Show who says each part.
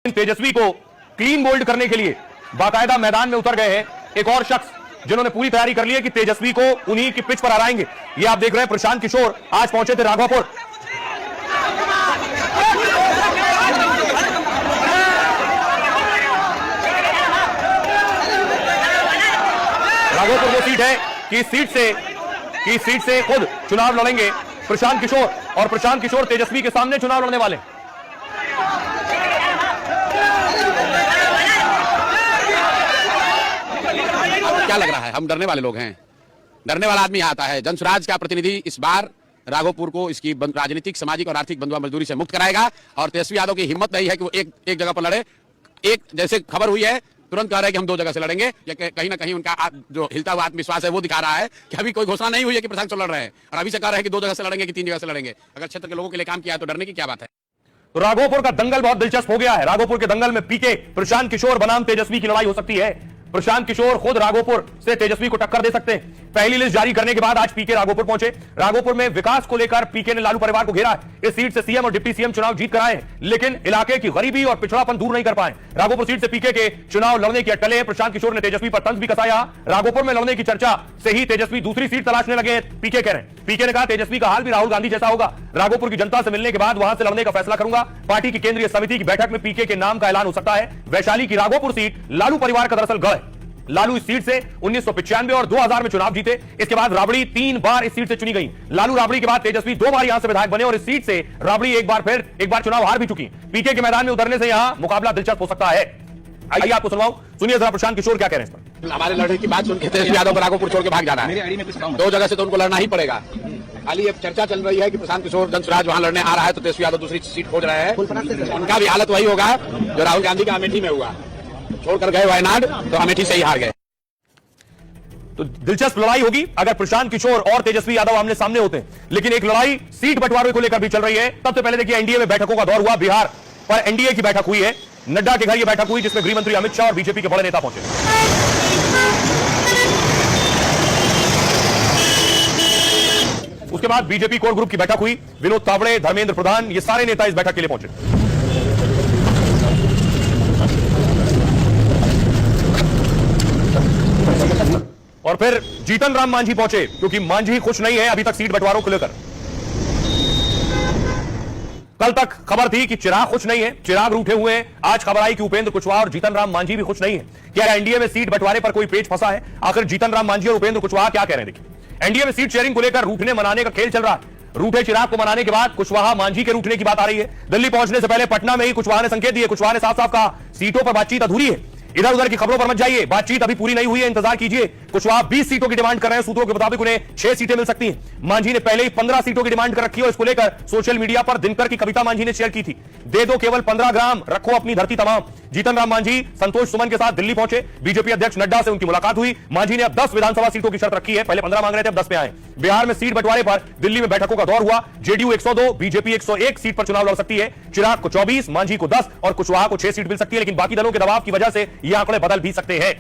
Speaker 1: तेजस्वी को clean bowled करने के लिए बाकायदा मैदान में उतर गए हैं एक और शख्स जिन्होंने पूरी तैयारी कर ली है कि तेजस्वी को उन्हीं की पिच पर हराएंगे। ये आप देख रहे हैं प्रशांत किशोर आज पहुंचे थे राघोपुर। राघोपुर वो सीट है कि सीट से खुद चुनाव लड़ेंगे प्रशांत किशोर, और प्रशांत किशोर तेजस्वी के सामने चुनाव लड़ने वाले।
Speaker 2: क्या लग रहा है? हम डरने वाले लोग हैं। डरने वाला आदमी आता है। जनसुराज का प्रतिनिधि इस बार राघोपुर को इसकी राजनीतिक, सामाजिक और आर्थिक बंधुआ मजदूरी से मुक्त कराएगा। और तेजस्वी यादव की हिम्मत नहीं है कि वो एक जगह पर लड़े। एक जैसे खबर हुई है तुरंत कह रहे हैं कि हम 2 जगह से लड़ेंगे। कहीं ना कहीं उनका जो हिलता हुआ आत्मविश्वास है वो दिखा रहा है कि अभी कोई घोषणा नहीं हुई है कि प्रशांत लड़ रहे हैं, और अभी से कह रहे हैं कि 2 जगह से लड़ेंगे कि 3 जगह से लड़ेंगे। अगर क्षेत्र के लोगों के लिए काम किया है तो डरने की क्या बात है।
Speaker 1: तो राघोपुर का दंगल बहुत दिलचस्प हो गया है। राघोपुर के दंगल में पीके प्रशांत किशोर बनाम तेजस्वी की लड़ाई हो सकती है। प्रशांत किशोर खुद राघोपुर से तेजस्वी को टक्कर दे सकते हैं। पहली लिस्ट जारी करने के बाद आज पीके राघोपुर पहुंचे। राघोपुर में विकास को लेकर पीके ने लालू परिवार को घेरा है। इस सीट से सीएम और डिप्टी सीएम चुनाव जीत कर आए हैं, लेकिन इलाके की गरीबी और पिछड़ापन दूर नहीं कर पाए। राघोपुर सीट से पीके के चुनाव लड़ने की अटकलें। प्रशांत किशोर ने तेजस्वी पर तंज भी कसाया। राघोपुर में लड़ने की चर्चा से ही तेजस्वी दूसरी सीट तलाशने लगे, पीके कह रहे हैं। पीके ने कहा तेजस्वी का हाल भी राहुल गांधी जैसा होगा। राघोपुर की जनता से मिलने के बाद वहां से लड़ने का फैसला करूंगा। पार्टी की केंद्रीय समिति की बैठक में पीके के नाम का ऐलान हो सकता है। वैशाली की राघोपुर सीट लालू परिवार का दरअसल गढ़ है। लालू इस सीट से 1995 और 2000 में चुनाव जीते। इसके बाद राबड़ी 3 बार इस सीट से चुनी गई। लालू राबड़ी के बाद तेजस्वी 2 बार यहां से विधायक बने, और इस सीट से राबड़ी एक बार चुनाव हार भी चुकी। पीके के मैदान में उतरने से यहां मुकाबला दिलचस्प हो सकता है। आइए आपको सुनवाऊं, सुनिए जरा प्रशांत किशोर क्या कह रहे हैं इस पर।
Speaker 2: हमारे लड़ने की बात सुन के तेजस्वी यादव को राघोपुर छोड़ के भाग जाना है। 2 जगह से तो उनको लड़ना ही पड़ेगा। खाली अब चर्चा चल रही है कि प्रशांत किशोर जनसुराज वहां लड़ने आ रहा है तो तेजस्वी यादव दूसरी सीट खोज रहे हैं। उनका भी हालत वही होगा जो राहुल गांधी का अमेठी में हुआ। छोड़कर गए वायनाड तो अमेठी से ही हार गए।
Speaker 1: तो दिलचस्प लड़ाई होगी अगर प्रशांत किशोर और तेजस्वी यादव आमने सामने होते हैं। लेकिन एक लड़ाई सीट बंटवारे को लेकर भी चल रही है। सबसे पहले देखिए एनडीए में बैठकों का दौर हुआ। बिहार पर एनडीए की बैठक हुई है। नड्डा के घर यह बैठक हुई जिसमें गृह मंत्री अमित शाह और बीजेपी के बड़े नेता पहुंचे। उसके बाद बीजेपी कोर ग्रुप की बैठक हुई। विनोद तावड़े, धर्मेंद्र प्रधान, ये सारे नेता इस बैठक के लिए पहुंचे। और फिर जीतन राम मांझी पहुंचे, क्योंकि मांझी खुश नहीं है अभी तक सीट बंटवारों को लेकर। कल तक खबर थी कि चिराग खुश नहीं है, चिराग रूठे हुए हैं। आज खबर आई कि उपेंद्र कुशवाहा और जीतन राम मांझी भी खुश नहीं है। क्या एनडीए में सीट बंटवारे पर कोई पेच फंसा है? आखिर जीतन राम मांझी और उपेंद्र कुशवाहा क्या कह रहे हैं, देखिए। एनडीए में सीट शेयरिंग को लेकर रूठने मनाने का खेल चल रहा है। रूठे चिराग को मनाने के बाद कुशवाहा मांझी के रूठने की बात आ रही है। दिल्ली पहुंचने से पहले पटना में ही कुशवाहा ने संकेत दिए। कुशवाहा ने साफ साफ कहा सीटों पर बातचीत अधूरी है। इधर उधर की खबरों पर मत जाइए, बातचीत अभी पूरी नहीं हुई है, इंतजार कीजिए। कुशवाहा 20 सीटों की डिमांड कर रहे हैं। सूत्रों के मुताबिक उन्हें 6 सीटें मिल सकती हैं। मांझी ने पहले ही 15 सीटों की डिमांड कर रखी है, और इसको लेकर सोशल मीडिया पर दिनकर की कविता मांझी ने शेयर की थी, दे दो केवल 15 ग्राम, रखो अपनी धरती तमाम। जीतन राम मांझी संतोष सुमन के साथ दिल्ली पहुंचे। बीजेपी अध्यक्ष नड्डा से उनकी मुलाकात हुई। मांझी ने अब 10 विधानसभा सीटों की शर्त रखी है। पहले 15 मांग रहे थे, अब 10 पे आए। बिहार में सीट बंटवारे पर दिल्ली में बैठकों का दौर हुआ। जेडीयू 102, बीजेपी 101 सीट पर चुनाव लड़ सकती है। चिराग को 24, मांझी को 10 और कुशवाहा को 6 सीट मिल सकती है। लेकिन बाकी दलों के दबाव की वजह से ये आंकड़े बदल भी सकते हैं।